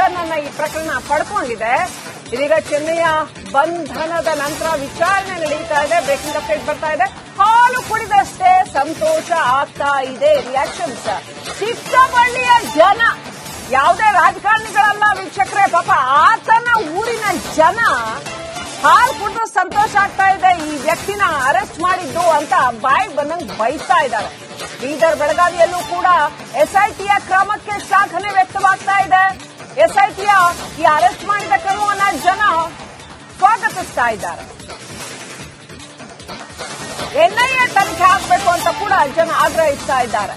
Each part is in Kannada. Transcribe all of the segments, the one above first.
ಟರ್ನ್ ಅನ್ನ ಈ ಪ್ರಕರಣ ಪಡ್ಕೊಂಡಿದೆ. ಇದೀಗ ಚೆನ್ನೈಯ ಬಂಧನದ ನಂತರ ವಿಚಾರಣೆ ನಡೀತಾ ಇದೆ. ಬ್ರೇಕಿಂಗ್ ಅಪ್ಡೇಟ್ ಬರ್ತಾ ಇದೆ. ಹಾಲು ಕುಡಿದಷ್ಟೇ ಸಂತೋಷ ಆಗ್ತಾ ಇದೆ. ರಿಯಾಕ್ಷನ್ಸ್ ಚಿಕ್ಕಬಳ್ಳಿಯ ಜನ, ಯಾವುದೇ ರಾಜಕಾರಣಿಗಳಲ್ಲ ವೀಕ್ಷಕರೇ, ಪಾಪ ಆತನ ಊರಿನ ಜನ ಹಾಲು ಕುಡಿದು ಸಂತೋಷ ಆಗ್ತಾ ಇದೆ. ಈ ವ್ಯಕ್ತಿನ ಅರೆಸ್ಟ್ ಮಾಡಿದ್ದು ಅಂತ ಬಾಯಿ ಬಂದಂಗ್ ಬೈತಾ ಇದ್ದಾರೆ. ಬೀದರ್, ಬೆಳಗಾವಿಯಲ್ಲೂ ಕೂಡ ಎಸ್ಐಟಿಯ ಕ್ರಮಕ್ಕೆ ಶ್ಲಾಘನೆ ವ್ಯಕ್ತವಾಗ್ತಾ ಇದೆ. ಎಸ್ಐಟಿಯ ಈ ಅರೆಸ್ಟ್ ಮಾಡಿದ ಕ್ರಮವನ್ನ ಜನ ಸ್ವಾಗತಿಸ್ತಾ ಇದ್ದಾರೆ. ಎನ್ಐಎ ತನಿಖೆ ಆಗಬೇಕು ಅಂತ ಕೂಡ ಜನ ಆಗ್ರಹಿಸ್ತಾ ಇದ್ದಾರೆ.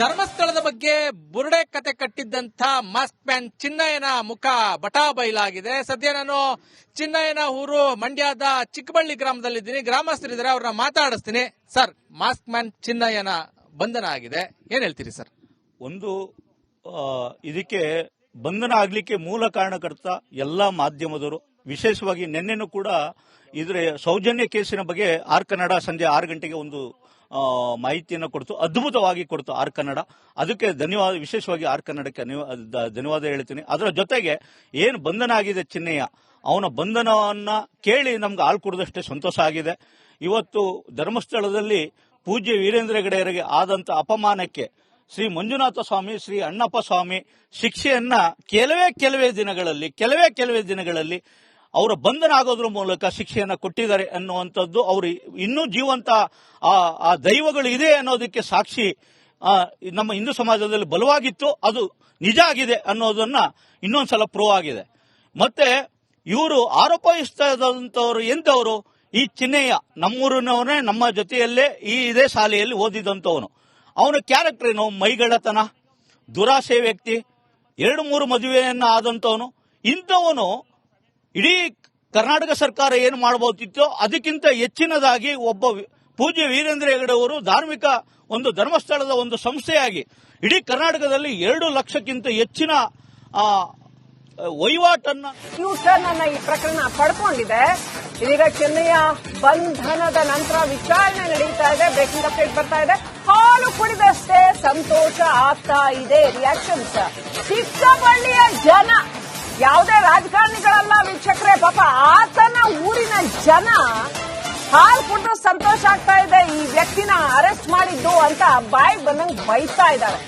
ಧರ್ಮಸ್ಥಳದ ಬಗ್ಗೆ ಬುರುಡೆ ಕತೆ ಕಟ್ಟಿದ್ದಂಥ ಮಾಸ್ಕ್ ಮ್ಯಾನ್ ಚಿನ್ನಯ್ಯನ ಮುಖ ಬಟಾಬೈಲಾಗಿದೆ. ಸದ್ಯ ನಾನು ಚಿನ್ನಯ್ಯನ ಊರು ಮಂಡ್ಯದ ಚಿಕ್ಕಬಳ್ಳಿ ಗ್ರಾಮದಲ್ಲಿದ್ದೀನಿ. ಗ್ರಾಮಸ್ಥರಿದ್ದಾರೆ, ಅವ್ರನ್ನ ಮಾತಾಡಿಸ್ತೀನಿ. ಸರ್, ಮಾಸ್ಕ್ ಮ್ಯಾನ್ ಚಿನ್ನಯ್ಯನ ಬಂಧನ ಆಗಿದೆ, ಏನ್ ಹೇಳ್ತೀರಿ ಸರ್? ಒಂದು ಇದಕ್ಕೆ ಬಂಧನ ಆಗ್ಲಿಕ್ಕೆ ಮೂಲ ಕಾರಣಕರ್ತ ಎಲ್ಲಾ ಮಾಧ್ಯಮದವರು, ವಿಶೇಷವಾಗಿ ನಿನ್ನೆನೂ ಕೂಡ ಇದರ ಸೌಜನ್ಯ ಕೇಸಿನ ಬಗ್ಗೆ ಆರ್ ಕನ್ನಡ ಸಂಜೆ 6 ಗಂಟೆಗೆ ಒಂದು ಮಾಹಿತಿಯನ್ನು ಕೊಡ್ತು, ಅದ್ಭುತವಾಗಿ ಕೊಡ್ತು ಆರ್ ಕನ್ನಡ. ಅದಕ್ಕೆ ಧನ್ಯವಾದ, ವಿಶೇಷವಾಗಿ ಆರ್ ಕನ್ನಡಕ್ಕೆ ಧನ್ಯವಾದ ಹೇಳ್ತೀನಿ. ಅದರ ಜೊತೆಗೆ ಏನು ಬಂಧನ ಆಗಿದೆ ಚಿನ್ನಯ್ಯ, ಅವನ ಬಂಧನವನ್ನ ಕೇಳಿ ನಮ್ಗೆ ಹಾಲು ಕುಡಿದಷ್ಟೇ ಸಂತೋಷ ಆಗಿದೆ. ಇವತ್ತು ಧರ್ಮಸ್ಥಳದಲ್ಲಿ ಪೂಜ್ಯ ವೀರೇಂದ್ರ ಹೆಗಡೆಯರಿಗೆ ಆದಂತ ಅಪಮಾನಕ್ಕೆ ಶ್ರೀ ಮಂಜುನಾಥ ಸ್ವಾಮಿ, ಶ್ರೀ ಅಣ್ಣಪ್ಪ ಸ್ವಾಮಿ ಶಿಕ್ಷೆಯನ್ನ ಕೆಲವೇ ದಿನಗಳಲ್ಲಿ ಅವರ ಬಂಧನ ಆಗೋದ್ರ ಮೂಲಕ ಶಿಕ್ಷೆಯನ್ನ ಕೊಟ್ಟಿದ್ದಾರೆ ಅನ್ನುವಂಥದ್ದು, ಅವರು ಇನ್ನೂ ಜೀವಂತ ಆ ದೈವಗಳು ಇದೆ ಅನ್ನೋದಕ್ಕೆ ಸಾಕ್ಷಿ ನಮ್ಮ ಹಿಂದೂ ಸಮಾಜದಲ್ಲಿ ಬಲವಾಗಿತ್ತು. ಅದು ನಿಜ ಆಗಿದೆ ಅನ್ನೋದನ್ನ ಇನ್ನೊಂದ್ಸಲ ಪ್ರೂವ್ ಆಗಿದೆ. ಮತ್ತೆ ಇವರು ಆರೋಪಿಸಿದಂತವರು ಎಂತವರು? ಈ ಚಿನ್ನಯ್ಯ ನಮ್ಮೂರಿನವನೇ, ನಮ್ಮ ಜೊತೆಯಲ್ಲೇ ಇದೇ ಶಾಲೆಯಲ್ಲಿ ಓದಿದಂತವನು. ಅವನ ಕ್ಯಾರೆಕ್ಟರ್ ಏನು? ಮೈಗಳ್ಳತನ, ದುರಾಸೆ ವ್ಯಕ್ತಿ, 2-3 ಮದುವೆಯನ್ನ ಆದಂತವನು. ಇಂಥವನು ಇಡೀ ಕರ್ನಾಟಕ ಸರ್ಕಾರ ಏನು ಮಾಡಬಹುದಿತ್ತೋ ಅದಕ್ಕಿಂತ ಹೆಚ್ಚಿನದಾಗಿ ಒಬ್ಬ ಪೂಜ್ಯ ವೀರೇಂದ್ರ ಹೆಗಡೆ ಅವರು ಧಾರ್ಮಿಕ ಒಂದು ಧರ್ಮಸ್ಥಳದ ಒಂದು ಸಂಸ್ಥೆಯಾಗಿ ಇಡೀ ಕರ್ನಾಟಕದಲ್ಲಿ 2 ಲಕ್ಷಕ್ಕಿಂತ ಹೆಚ್ಚಿನ ವಹಿವಾಟನ್ನ ಟರ್ನ್ ಅನ್ನ ಈ ಪ್ರಕರಣ ಪಡ್ಕೊಂಡಿದೆ. ಇದೀಗ ಚೆನ್ನೈಯ ಬಂಧನದ ನಂತರ ವಿಚಾರಣೆ ನಡೀತಾ ಇದೆ. ಬ್ರೇಕಿಂಗ್ ಅಪ್ಡೇಟ್ ಬರ್ತಾ ಇದೆ. ಹಾಲು ಕುಡಿದಷ್ಟೇ ಸಂತೋಷ ಆಗ್ತಾ ಇದೆ. ರಿಯಾಕ್ಷನ್ಸ್ ಚಿಕ್ಕಬಳ್ಳಿಯ ಜನ, ಯಾವುದೇ ರಾಜಕಾರಣಿಗಳಲ್ಲ ವೀಕ್ಷಕರೇ, ಪಾಪ ಆತನ ಊರಿನ ಜನ ಹಾಲು ಕುಡಿದು ಸಂತೋಷ ಆಗ್ತಾ ಇದೆ. ಈ ವ್ಯಕ್ತಿನ ಅರೆಸ್ಟ್ ಮಾಡಿದ್ದು ಅಂತ ಬಾಯಿ ಬಂದಂಗ್ ಬೈತಾ ಇದ್ದಾರೆ.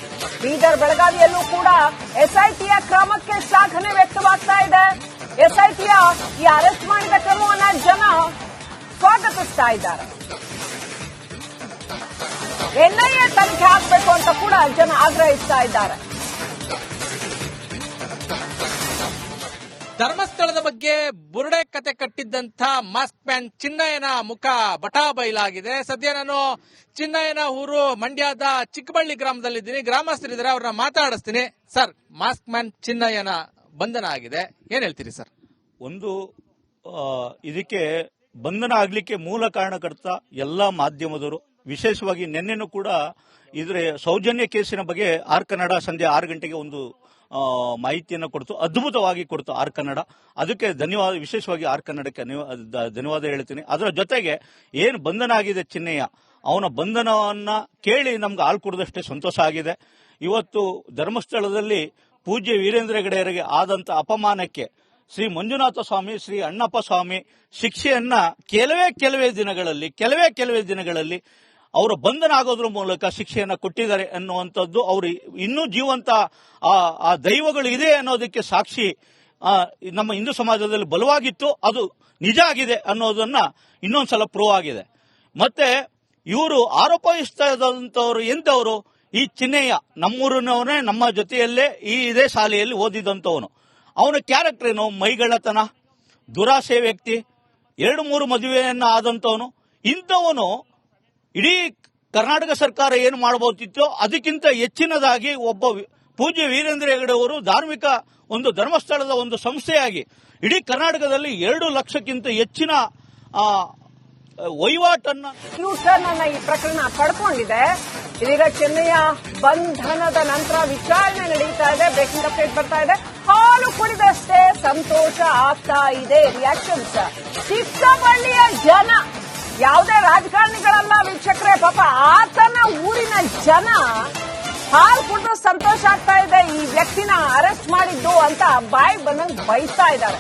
ಬೀದರ್, ಬೆಳಗಾವಿಯಲ್ಲೂ ಕೂಡ ಎಸ್ಐಟಿಯ ಕ್ರಮಕ್ಕೆ ಶ್ಲಾಘನೆ ವ್ಯಕ್ತವಾಗ್ತಾ ಇದೆ. ಎಸ್ಐಟಿಯ ಈ ಅರೆಸ್ಟ್ ಮಾಡಿದ ಕ್ರಮವನ್ನ ಜನ ಸ್ವಾಗತಿಸ್ತಾ ಇದ್ದಾರೆ. ಎನ್ಐಎ ತನಿಖೆ ಆಗಬೇಕು ಅಂತ ಕೂಡ ಜನ ಆಗ್ರಹಿಸ್ತಾ ಇದ್ದಾರೆ. ಧರ್ಮಸ್ಥಳದ ಬಗ್ಗೆ ಬುರುಡೆ ಕತೆ ಕಟ್ಟಿದ್ದಂಥ ಮಾಸ್ಕ್ ಮ್ಯಾನ್ ಚಿನ್ನಯ್ಯನ ಮುಖ ಬಟಾಬೈಲಾಗಿದೆ. ಸದ್ಯ ನಾನು ಚಿನ್ನಯ್ಯನ ಊರು ಮಂಡ್ಯದ ಚಿಕ್ಕಬಳ್ಳಿ ಗ್ರಾಮದಲ್ಲಿದ್ದೀನಿ. ಗ್ರಾಮಸ್ಥರಿದ್ದಾರೆ, ಅವ್ರನ್ನ ಮಾತಾಡಿಸ್ತೀನಿ. ಸರ್, ಮಾಸ್ಕ್ ಮ್ಯಾನ್ ಚಿನ್ನಯ್ಯನ ಬಂಧನ ಆಗಿದೆ, ಏನ್ ಹೇಳ್ತೀರಿ ಸರ್? ಒಂದು ಇದಕ್ಕೆ ಬಂಧನ ಆಗ್ಲಿಕ್ಕೆ ಮೂಲ ಕಾರಣಕರ್ತ ಎಲ್ಲಾ ಮಾಧ್ಯಮದವರು, ವಿಶೇಷವಾಗಿ ನಿನ್ನೆನೂ ಕೂಡ ಇದರ ಸೌಜನ್ಯ ಕೇಸಿನ ಬಗ್ಗೆ ಆರ್ ಕನ್ನಡ ಸಂಜೆ 6 ಗಂಟೆಗೆ ಒಂದು ಮಾಹಿತಿಯನ್ನು ಕೊಡ್ತು, ಅದ್ಭುತವಾಗಿ ಕೊಡ್ತು ಆರ್ ಕನ್ನಡ. ಅದಕ್ಕೆ ಧನ್ಯವಾದ, ವಿಶೇಷವಾಗಿ ಆರ್ ಕನ್ನಡಕ್ಕೆ ಧನ್ಯವಾದ ಹೇಳ್ತೀನಿ. ಅದರ ಜೊತೆಗೆ ಏನು ಬಂಧನ ಆಗಿದೆ ಚಿನ್ನಯ್ಯ, ಅವನ ಬಂಧನವನ್ನ ಕೇಳಿ ನಮ್ಗೆ ಹಾಲು ಕುಡಿದಷ್ಟೇ ಸಂತೋಷ ಆಗಿದೆ. ಇವತ್ತು ಧರ್ಮಸ್ಥಳದಲ್ಲಿ ಪೂಜ್ಯ ವೀರೇಂದ್ರ ಹೆಗಡೆಯರಿಗೆ ಆದಂತ ಅಪಮಾನಕ್ಕೆ ಶ್ರೀ ಮಂಜುನಾಥ ಸ್ವಾಮಿ, ಶ್ರೀ ಅಣ್ಣಪ್ಪ ಸ್ವಾಮಿ ಶಿಕ್ಷೆಯನ್ನ ಕೆಲವೇ ದಿನಗಳಲ್ಲಿ ಅವರ ಬಂಧನ ಆಗೋದ್ರ ಮೂಲಕ ಶಿಕ್ಷೆಯನ್ನ ಕೊಟ್ಟಿದ್ದಾರೆ ಅನ್ನುವಂಥದ್ದು, ಅವರು ಇನ್ನೂ ಜೀವಂತ ಆ ದೈವಗಳು ಇದೆ ಅನ್ನೋದಕ್ಕೆ ಸಾಕ್ಷಿ ನಮ್ಮ ಹಿಂದೂ ಸಮಾಜದಲ್ಲಿ ಬಲವಾಗಿತ್ತು. ಅದು ನಿಜ ಆಗಿದೆ ಅನ್ನೋದನ್ನ ಇನ್ನೊಂದ್ಸಲ ಪ್ರೂವ್ ಆಗಿದೆ. ಮತ್ತೆ ಇವರು ಆರೋಪಿಸಿದಂತವರು ಎಂತವರು? ಈ ಚಿನ್ನಯ್ಯ ನಮ್ಮೂರಿನವನೇ, ನಮ್ಮ ಜೊತೆಯಲ್ಲೇ ಇದೇ ಶಾಲೆಯಲ್ಲಿ ಓದಿದಂತವನು. ಅವನ ಕ್ಯಾರೆಕ್ಟರ್ ಏನು? ಮೈಗಳ್ಳತನ, ದುರಾಸೆ ವ್ಯಕ್ತಿ, 2-3 ಮದುವೆಯನ್ನ ಆದಂತವನು. ಇಂಥವನು ಇಡೀ ಕರ್ನಾಟಕ ಸರ್ಕಾರ ಏನು ಮಾಡಬಹುದಿತ್ತೋ ಅದಕ್ಕಿಂತ ಹೆಚ್ಚಿನದಾಗಿ ಒಬ್ಬ ಪೂಜ್ಯ ವೀರೇಂದ್ರ ಹೆಗಡೆ ಅವರು ಧಾರ್ಮಿಕ ಒಂದು ಧರ್ಮಸ್ಥಳದ ಒಂದು ಸಂಸ್ಥೆಯಾಗಿ ಇಡೀ ಕರ್ನಾಟಕದಲ್ಲಿ 2 ಲಕ್ಷಕ್ಕಿಂತ ಹೆಚ್ಚಿನ ವಹಿವಾಟನ್ನ ಟರ್ನ್ ಅನ್ನ ಈ ಪ್ರಕರಣ ಪಡ್ಕೊಂಡಿದೆ. ಇದೀಗ ಚೆನ್ನೈಯ ಬಂಧನದ ನಂತರ ವಿಚಾರಣೆ ನಡೀತಾ ಇದೆ. ಬ್ರೇಕಿಂಗ್ ಅಪ್ಡೇಟ್ ಬರ್ತಾ ಇದೆ. ಹಾಲು ಕುಡಿದಷ್ಟೇ ಸಂತೋಷ ಆಗ್ತಾ ಇದೆ. ರಿಯಾಕ್ಷನ್ಸ್ ಚಿಕ್ಕಬಳ್ಳಿಯ ಜನ, ಯಾವುದೇ ರಾಜಕಾರಣಿಗಳಲ್ಲ ವೀಕ್ಷಕರೇ, ಪಾಪ ಆತನ ಊರಿನ ಜನ ಹಾಲು ಕುಡಿದು ಸಂತೋಷ ಆಗ್ತಾ ಇದೆ ಈ ವ್ಯಕ್ತಿನ ಅರೆಸ್ಟ್ ಮಾಡಿದ್ದು ಅಂತ ಬಾಯಿ ಬಂದಂಗ್ ಬೈತಾ ಇದ್ದಾರೆ.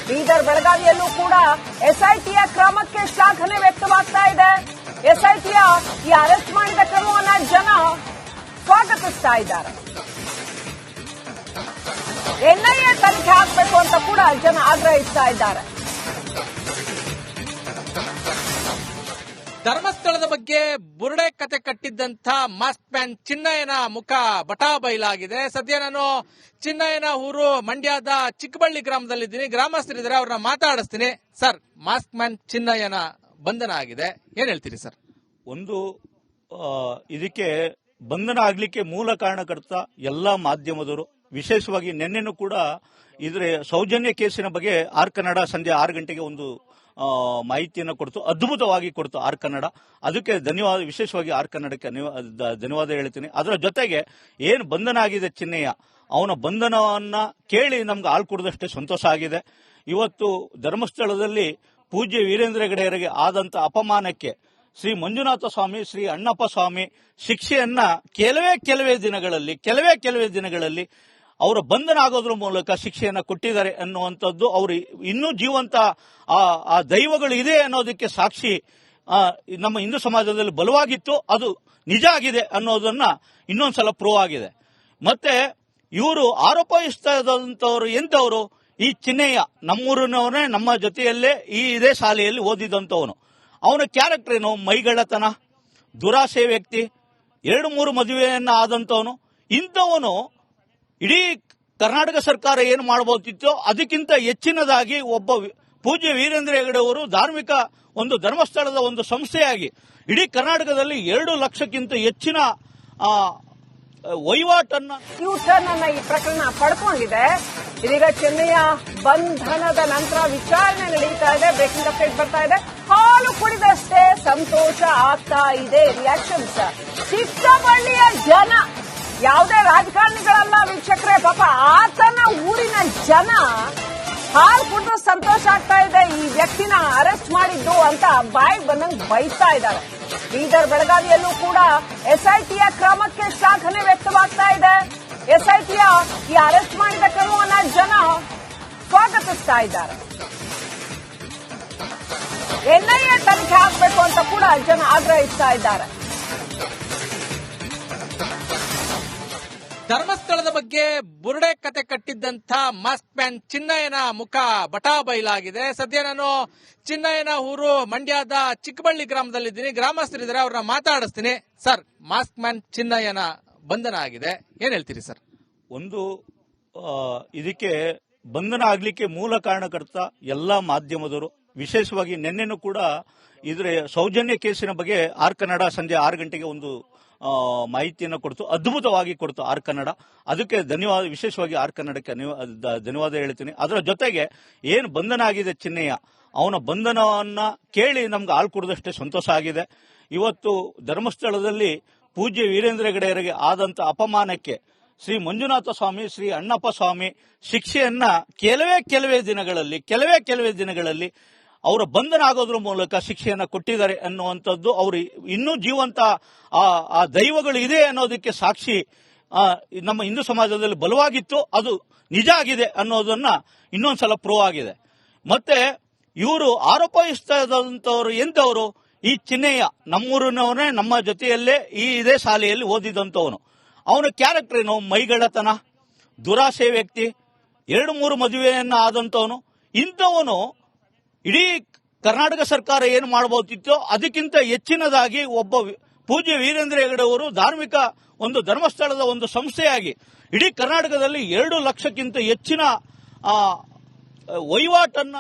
ಬೀದರ್ ಬೆಳಗಾವಿಯಲ್ಲೂ ಕೂಡ ಎಸ್ಐಟಿಯ ಕ್ರಮಕ್ಕೆ ಶ್ಲಾಘನೆ ವ್ಯಕ್ತವಾಗ್ತಾ ಇದೆ. ಎಸ್ಐಟಿಯ ಈ ಅರೆಸ್ಟ್ ಮಾಡಿದ ಕ್ರಮವನ್ನ ಜನ ಸ್ವಾಗತಿಸ್ತಾ ಇದ್ದಾರೆ. ಎನ್ಐಎ ತನಿಖೆ ಹಾಕಬೇಕು ಅಂತ ಕೂಡ ಜನ ಆಗ್ರಹಿಸ್ತಾ ಇದ್ದಾರೆ. ಧರ್ಮಸ್ಥಳದ ಬಗ್ಗೆ ಬುರುಡೆ ಕತೆ ಕಟ್ಟಿದ್ದಂಥ ಮಾಸ್ಕ್ ಮ್ಯಾನ್ ಚಿನ್ನಯ್ಯನ ಮುಖ ಬಟಾಬೈಲಾಗಿದೆ. ಸದ್ಯ ನಾನು ಚಿನ್ನಯ್ಯನ ಊರು ಮಂಡ್ಯದ ಚಿಕ್ಕಬಳ್ಳಿ ಗ್ರಾಮದಲ್ಲಿದ್ದೀನಿ. ಗ್ರಾಮಸ್ಥರಿದ್ದಾರೆ, ಅವ್ರನ್ನ ಮಾತಾಡಿಸ್ತೀನಿ. ಸರ್, ಮಾಸ್ಕ್ ಮ್ಯಾನ್ ಚಿನ್ನಯ್ಯನ ಬಂಧನ ಆಗಿದೆ, ಏನ್ ಹೇಳ್ತೀರಿ ಸರ್? ಒಂದು ಇದಕ್ಕೆ ಬಂಧನ ಆಗ್ಲಿಕ್ಕೆ ಮೂಲ ಕಾರಣಕರ್ತ ಎಲ್ಲಾ ಮಾಧ್ಯಮದವರು, ವಿಶೇಷವಾಗಿ ನಿನ್ನೆನೂ ಕೂಡ ಇದರ ಸೌಜನ್ಯ ಕೇಸಿನ ಬಗ್ಗೆ ಆರ್ ಕನ್ನಡ ಸಂಜೆ 6 ಗಂಟೆಗೆ ಒಂದು ಮಾಹಿತಿಯನ್ನು ಕೊಡ್ತು, ಅದ್ಭುತವಾಗಿ ಕೊಡ್ತು ಆರ್ ಕನ್ನಡ. ಅದಕ್ಕೆ ಧನ್ಯವಾದ, ವಿಶೇಷವಾಗಿ ಆರ್ ಕನ್ನಡಕ್ಕೆ ಧನ್ಯವಾದ ಹೇಳ್ತೀನಿ. ಅದರ ಜೊತೆಗೆ ಏನು ಬಂಧನ ಆಗಿದೆ ಚಿನ್ನಯ್ಯ, ಅವನ ಬಂಧನವನ್ನ ಕೇಳಿ ನಮ್ಗೆ ಹಾಲು ಕುಡಿದಷ್ಟೇ ಸಂತೋಷ ಆಗಿದೆ. ಇವತ್ತು ಧರ್ಮಸ್ಥಳದಲ್ಲಿ ಪೂಜ್ಯ ವೀರೇಂದ್ರ ಹೆಗಡೆಯವರಿಗೆ ಆದಂತ ಅಪಮಾನಕ್ಕೆ ಶ್ರೀ ಮಂಜುನಾಥ ಸ್ವಾಮಿ, ಶ್ರೀ ಅಣ್ಣಪ್ಪ ಸ್ವಾಮಿ ಶಿಕ್ಷೆಯನ್ನ ಕೆಲವೇ ದಿನಗಳಲ್ಲಿ ಅವರ ಬಂಧನ ಆಗೋದ್ರ ಮೂಲಕ ಶಿಕ್ಷೆಯನ್ನ ಕೊಟ್ಟಿದ್ದಾರೆ ಅನ್ನುವಂಥದ್ದು, ಅವರು ಇನ್ನೂ ಜೀವಂತ ಆ ದೈವಗಳು ಇದೆ ಅನ್ನೋದಕ್ಕೆ ಸಾಕ್ಷಿ ನಮ್ಮ ಹಿಂದೂ ಸಮಾಜದಲ್ಲಿ ಬಲವಾಗಿತ್ತು, ಅದು ನಿಜ ಆಗಿದೆ ಅನ್ನೋದನ್ನ ಇನ್ನೊಂದ್ಸಲ ಪ್ರೂವ್ ಆಗಿದೆ. ಮತ್ತೆ ಇವರು ಆರೋಪಿಸಿದಂತವರು ಎಂತವರು, ಈ ಚಿನ್ನಯ್ಯ ನಮ್ಮೂರಿನವನೇ, ನಮ್ಮ ಜೊತೆಯಲ್ಲೇ ಇದೇ ಶಾಲೆಯಲ್ಲಿ ಓದಿದಂತವನು. ಅವನ ಕ್ಯಾರೆಕ್ಟರ್ ಏನು? ಮೈಗಳ್ಳತನ, ದುರಾಸೆ ವ್ಯಕ್ತಿ, 2-3 ಮದುವೆಯನ್ನ ಆದಂತವನು. ಇಂಥವನು ಇಡೀ ಕರ್ನಾಟಕ ಸರ್ಕಾರ ಏನು ಮಾಡಬಹುದಿತ್ತೋ ಅದಕ್ಕಿಂತ ಹೆಚ್ಚಿನದಾಗಿ ಒಬ್ಬ ಪೂಜ್ಯ ವೀರೇಂದ್ರ ಹೆಗಡೆ ಅವರು ಧಾರ್ಮಿಕ ಒಂದು ಧರ್ಮಸ್ಥಳದ ಒಂದು ಸಂಸ್ಥೆಯಾಗಿ ಇಡೀ ಕರ್ನಾಟಕದಲ್ಲಿ 2 ಲಕ್ಷಕ್ಕಿಂತ ಹೆಚ್ಚಿನ ವಹಿವಾಟನ್ನ ಟ್ಯೂಟರ್ನ್ ಅನ್ನ ಈ ಪ್ರಕರಣ ಪಡ್ಕೊಂಡಿದೆ. ಇದೀಗ ಚೆನ್ನಯ್ಯ ಬಂಧನದ ನಂತರ ವಿಚಾರಣೆ ನಡೀತಾ ಇದೆ. ಬ್ರೇಕಿಂಗ್ ಅಪ್ಡೇಟ್ ಬರ್ತಾ ಇದೆ. ಹಾಲು ಕುಡಿದಷ್ಟೇ ಸಂತೋಷ ಆಗ್ತಾ ಇದೆ. ರಿಯಾಕ್ಷನ್ಸ್ ಚಿಕ್ಕಬಳ್ಳಿಯ ಜನ, ಯಾವುದೇ ರಾಜಕಾರಣಿಗಳಲ್ಲ ವೀಕ್ಷಕರೇ, ಪಾಪ ಆತನ ಊರಿನ ಜನ ಹಾಲು ಕುಡಿದು ಸಂತೋಷ ಆಗ್ತಾ ಇದೆ ಈ ವ್ಯಕ್ತಿನ ಅರೆಸ್ಟ್ ಮಾಡಿದ್ದು ಅಂತ ಬಾಯಿ ಬಂದಂಗ್ ಬೈತಾ ಇದ್ದಾರೆ. ಬೀದರ್ ಬೆಳಗಾವಿಯಲ್ಲೂ ಕೂಡ ಎಸ್ಐಟಿಯ ಕ್ರಮಕ್ಕೆ ಶ್ಲಾಘನೆ ವ್ಯಕ್ತವಾಗ್ತಾ ಇದೆ. ಎಸ್ಐಟಿಯ ಈ ಅರೆಸ್ಟ್ ಮಾಡಿದ ಕ್ರಮವನ್ನ ಜನ ಸ್ವಾಗತಿಸ್ತಾ ಇದ್ದಾರೆ. ಎನ್ಐಎ ತನಿಖೆ ಹಾಕಬೇಕು ಅಂತ ಕೂಡ ಜನ ಆಗ್ರಹಿಸ್ತಾ ಇದ್ದಾರೆ. ಧರ್ಮಸ್ಥಳದ ಬಗ್ಗೆ ಬುರುಡೆ ಕತೆ ಕಟ್ಟಿದ್ದಂಥ ಮಾಸ್ಕ್ ಮ್ಯಾನ್ ಚಿನ್ನಯ್ಯನ ಮುಖ ಬಟಾಬೈಲಾಗಿದೆ. ಸದ್ಯ ನಾನು ಚಿನ್ನಯ್ಯನ ಊರು ಮಂಡ್ಯದ ಚಿಕ್ಕಬಳ್ಳಿ ಗ್ರಾಮದಲ್ಲಿದ್ದೀನಿ. ಗ್ರಾಮಸ್ಥರಿದ್ದಾರೆ, ಅವ್ರನ್ನ ಮಾತಾಡಿಸ್ತೀನಿ. ಸರ್, ಮಾಸ್ಕ್ ಮ್ಯಾನ್ ಚಿನ್ನಯ್ಯನ ಬಂಧನ ಆಗಿದೆ, ಏನ್ ಹೇಳ್ತೀರಿ ಸರ್? ಒಂದು ಇದಕ್ಕೆ ಬಂಧನ ಆಗ್ಲಿಕ್ಕೆ ಮೂಲ ಕಾರಣಕರ್ತ ಎಲ್ಲಾ ಮಾಧ್ಯಮದವರು, ವಿಶೇಷವಾಗಿ ನಿನ್ನೆನೂ ಕೂಡ ಇದರ ಸೌಜನ್ಯ ಕೇಸಿನ ಬಗ್ಗೆ ಆರ್ ಕನ್ನಡ ಸಂಜೆ 6 ಗಂಟೆಗೆ ಒಂದು ಮಾಹಿತಿಯನ್ನು ಕೊಡ್ತು, ಅದ್ಭುತವಾಗಿ ಕೊಡ್ತು ಆರ್ ಕನ್ನಡ. ಅದಕ್ಕೆ ಧನ್ಯವಾದ, ವಿಶೇಷವಾಗಿ ಆರ್ ಕನ್ನಡಕ್ಕೆ ಧನ್ಯವಾದ ಹೇಳ್ತೀನಿ. ಅದರ ಜೊತೆಗೆ ಏನು ಬಂಧನ ಆಗಿದೆ ಚಿನ್ನಯ್ಯ, ಅವನ ಬಂಧನವನ್ನ ಕೇಳಿ ನಮ್ಗೆ ಹಾಲು ಕುಡಿದಷ್ಟೇ ಸಂತೋಷ ಆಗಿದೆ. ಇವತ್ತು ಧರ್ಮಸ್ಥಳದಲ್ಲಿ ಪೂಜ್ಯ ವೀರೇಂದ್ರ ಹೆಗಡೆಯವರಿಗೆ ಆದಂತ ಅಪಮಾನಕ್ಕೆ ಶ್ರೀ ಮಂಜುನಾಥ ಸ್ವಾಮಿ, ಶ್ರೀ ಅಣ್ಣಪ್ಪ ಸ್ವಾಮಿ ಶಿಕ್ಷೆಯನ್ನ ಕೆಲವೇ ದಿನಗಳಲ್ಲಿ ಅವರ ಬಂಧನ ಆಗೋದ್ರ ಮೂಲಕ ಶಿಕ್ಷೆಯನ್ನ ಕೊಟ್ಟಿದ್ದಾರೆ ಅನ್ನುವಂಥದ್ದು, ಅವರು ಇನ್ನೂ ಜೀವಂತ ಆ ದೈವಗಳು ಇದೆ ಅನ್ನೋದಕ್ಕೆ ಸಾಕ್ಷಿ ನಮ್ಮ ಹಿಂದೂ ಸಮಾಜದಲ್ಲಿ ಬಲವಾಗಿತ್ತು, ಅದು ನಿಜ ಆಗಿದೆ ಅನ್ನೋದನ್ನ ಇನ್ನೊಂದ್ಸಲ ಪ್ರೂವ್ ಆಗಿದೆ. ಮತ್ತೆ ಇವರು ಆರೋಪಿಸಿದಂತವರು ಎಂತವರು, ಈ ಚಿನ್ನಯ್ಯ ನಮ್ಮೂರಿನವನೇ, ನಮ್ಮ ಜೊತೆಯಲ್ಲೇ ಇದೇ ಶಾಲೆಯಲ್ಲಿ ಓದಿದಂತವನು. ಅವನ ಕ್ಯಾರೆಕ್ಟರ್ ಏನು? ಮೈಗಳ್ಳತನ, ದುರಾಸೆ ವ್ಯಕ್ತಿ, 2-3 ಮದುವೆಯನ್ನ ಆದಂತವನು. ಇಂಥವನು ಇಡೀ ಕರ್ನಾಟಕ ಸರ್ಕಾರ ಏನು ಮಾಡಬಹುದಿತ್ತೋ ಅದಕ್ಕಿಂತ ಹೆಚ್ಚಿನದಾಗಿ ಒಬ್ಬ ಪೂಜ್ಯ ವೀರೇಂದ್ರ ಹೆಗಡೆ ಅವರು ಧಾರ್ಮಿಕ ಒಂದು ಧರ್ಮಸ್ಥಳದ ಒಂದು ಸಂಸ್ಥೆಯಾಗಿ ಇಡೀ ಕರ್ನಾಟಕದಲ್ಲಿ 2 ಲಕ್ಷಕ್ಕಿಂತ ಹೆಚ್ಚಿನ ವಹಿವಾಟನ್ನ